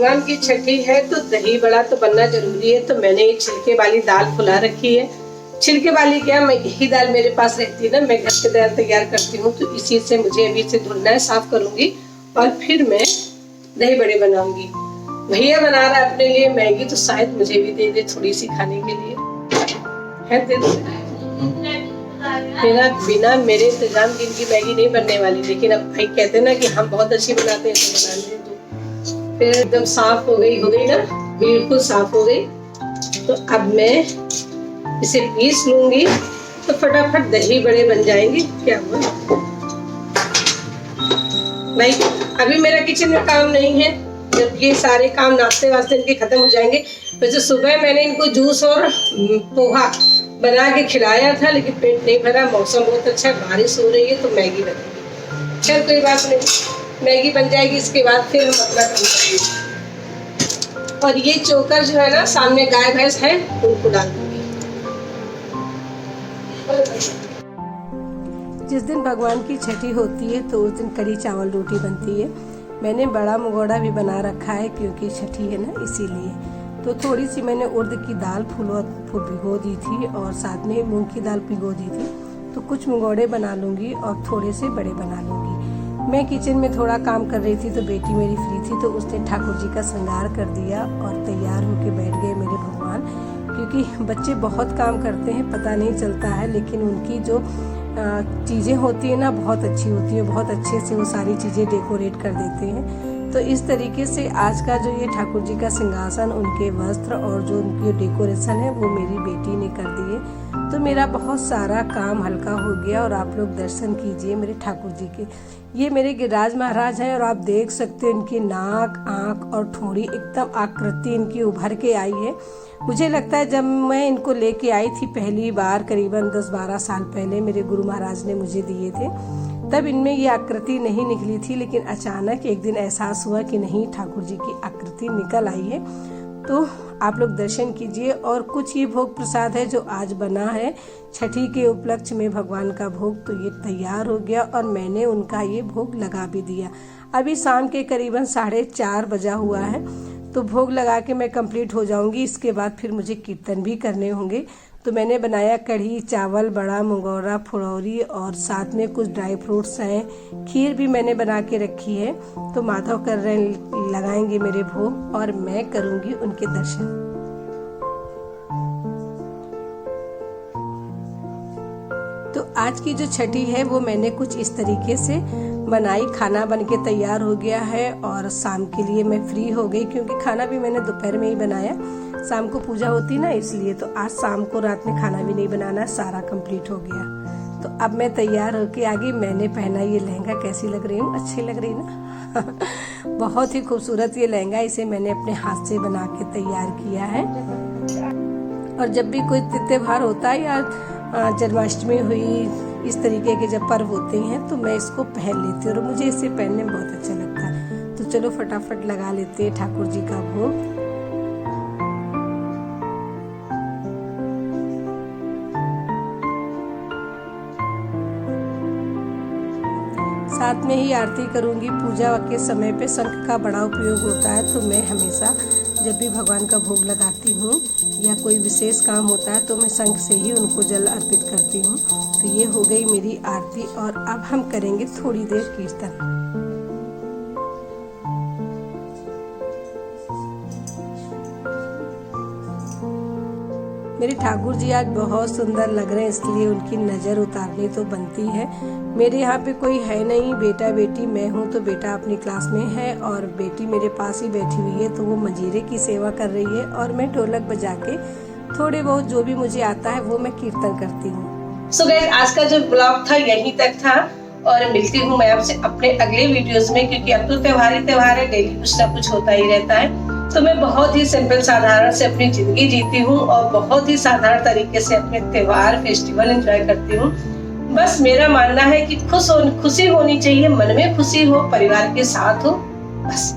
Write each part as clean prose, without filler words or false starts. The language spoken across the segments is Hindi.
भगवान की छठी है तो दही बड़ा तो बनना जरूरी है। तो मैंने एक छिलके वाली दाल फुला रखी है। छिलके वाली क्या, मैं यही दाल मेरे पास रहती है ना, मैं घर पे दाल तैयार करती हूँ, तो इसी से मुझे अभी से धुलना है, साफ करूंगी और फिर मैं दही बड़े बनाऊंगी। भैया बना रहा है अपने लिए मैगी, तो शायद मुझे भी दे दे थोड़ी सी खाने के लिए, है दे दो। बिना मेरे इंतजाम की इनकी मैगी नहीं बनने वाली, लेकिन अब भाई कहते ना कि हम बहुत अच्छी बनाते हैं तो बनाने दो। फिर एकदम साफ हो गई ना, बिल्कुल साफ हो गई। तो अब मैं इसे पीस लूंगी तो फटाफट दही बड़े बन जाएंगे। क्या हुआ भाई, अभी मेरा किचन में काम नहीं है, जब ये सारे काम नाश्ते वास्ते इनके खत्म हो जाएंगे। वैसे सुबह मैंने इनको जूस और पोहा बना के खिलाया था, लेकिन पेट नहीं भरा। मौसम बहुत अच्छा है, बारिश हो रही है, तो मैगी बनेगी। चल कोई बात नहीं, मैगी बन जाएगी, इसके बाद फिर हम अपना काम करेंगे। और ये चोकर जो है ना, सामने गाय भैंस है, उनको डाल दूंगी। जिस दिन भगवान की छठी होती है तो उस दिन कड़ी चावल रोटी बनती है। मैंने बड़ा मुगौड़ा भी बना रखा है क्योंकि छठी है ना, इसीलिए। तो थोड़ी सी मैंने उड़द की दाल भिगो दी थी और साथ में मूंग की दाल भिगो दी थी। तो कुछ मुगौड़े बना लूंगी और थोड़े से बड़े बना लूंगी। मैं किचन में थोड़ा काम कर रही थी तो बेटी मेरी फ्री थी, तो उसने ठाकुर जी का श्रृंगार कर दिया और तैयार होके बैठ गए मेरे भगवान। क्योंकि बच्चे बहुत काम करते हैं, पता नहीं चलता है, लेकिन उनकी जो चीज़ें होती है ना, बहुत अच्छी होती है, बहुत अच्छे से वो सारी चीज़ें डेकोरेट कर देते हैं। तो इस तरीके से आज का जो ये ठाकुर जी का सिंहासन, उनके वस्त्र और जो उनकी डेकोरेशन है, वो मेरी बेटी ने कर दिए। तो मेरा बहुत सारा काम हल्का हो गया। और आप लोग दर्शन कीजिए मेरे ठाकुर जी के। ये मेरे गिरिराज महाराज हैं और आप देख सकते हैं इनकी नाक, आँख और ठोड़ी एकदम आकृति इनकी उभर के आई है। मुझे लगता है जब मैं इनको लेके आई थी पहली बार, करीबन 10-12 साल पहले मेरे गुरु महाराज ने मुझे दिए थे, तब इनमें ये आकृति नहीं निकली थी। लेकिन अचानक एक दिन एहसास हुआ कि नहीं, ठाकुर जी की आकृति निकल आई है। तो आप लोग दर्शन कीजिए। और कुछ ये भोग प्रसाद है जो आज बना है छठी के उपलक्ष्य में, भगवान का भोग, तो ये तैयार हो गया और मैंने उनका ये भोग लगा भी दिया। अभी शाम के करीबन 4:30 बजा हुआ है, तो भोग लगा के मैं कंप्लीट हो जाऊंगी। इसके बाद फिर मुझे कीर्तन भी करने होंगे। तो मैंने बनाया कढ़ी चावल, बड़ा मुगौरा, फुलौरी और साथ में कुछ ड्राई फ्रूट्स हैं। खीर भी मैंने बना के रखी है। तो माधव कर रहे लगाएंगे मेरे भोग और मैं करूंगी उनके दर्शन। तो आज की जो छठी है वो मैंने कुछ इस तरीके से बनाई। खाना बन के तैयार हो गया है और शाम के लिए मैं फ्री हो गई, क्योंकि खाना भी मैंने दोपहर में ही बनाया। शाम को पूजा होती ना, इसलिए। तो आज शाम को रात में खाना भी नहीं बनाना, सारा कंप्लीट हो गया। तो अब मैं तैयार होके आ गई। मैंने पहना ये लहंगा, कैसी लग रही हूँ? अच्छी लग रही ना? बहुत ही खूबसूरत ये लहंगा, इसे मैंने अपने हाथ से बना के तैयार किया है। और जब भी कोई त्योहार होता है या जन्माष्टमी हुई, इस तरीके के जब पर्व होते हैं, तो मैं इसको पहन लेती हूँ और मुझे इसे पहनने में बहुत अच्छा लगता है। तो चलो फटाफट लगा लेते हैं ठाकुर जी का भोग। साथ में ही आरती करूंगी। पूजा के समय पे शंख का बड़ा उपयोग होता है, तो मैं हमेशा जब भी भगवान का भोग लगाती हूँ या कोई विशेष काम होता है, तो मैं शंख से ही उनको जल अर्पित करती हूँ। तो ये हो गई मेरी आरती और अब हम करेंगे थोड़ी देर कीर्तन। मेरे ठाकुर जी आज बहुत सुंदर लग रहे हैं, इसलिए उनकी नज़र उतारनी तो बनती है। मेरे यहाँ पे कोई है नहीं, बेटा बेटी मैं हूँ। तो बेटा अपनी क्लास में है और बेटी मेरे पास ही बैठी हुई है, तो वो मंजीरे की सेवा कर रही है और मैं ढोलक बजा के थोड़े बहुत जो भी मुझे आता है वो मैं कीर्तन करती हूँ। सो गाइस, आज का जो ब्लॉग था यहीं तक था और मिलती हूँ मैं आपसे अपने अगले वीडियोस में, क्योंकि अब तो त्योहार ही त्योहार है, डेली कुछ ना कुछ होता ही रहता है। तो मैं बहुत ही सिंपल साधारण से अपनी जिंदगी जीती हूँ और बहुत ही साधारण तरीके से अपने त्योहार फेस्टिवल एंजॉय करती हूँ। बस मेरा मानना है कि खुशी होनी चाहिए, मन में खुशी हो, परिवार के साथ हो, बस।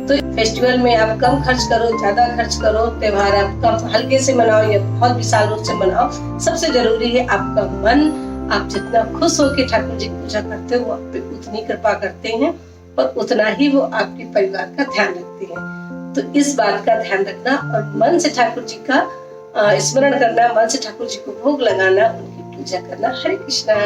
तो फेस्टिवल में आप कम खर्च करो, ज्यादा खर्च करो, त्योहार आप कम हल्के से मनाओ या बहुत विशाल रूप से मनाओ, सबसे जरूरी है आपका मन। आप जितना खुश होकर ठाकुर जी की पूजा करते हो, वो आप पे उतनी कृपा करते हैं और उतना ही वो आपके परिवार का ध्यान रखते हैं। तो इस बात का ध्यान रखना और मन से ठाकुर जी का स्मरण करना, मन से ठाकुर जी को भोग लगाना, उनकी पूजा करना। हरे कृष्णा।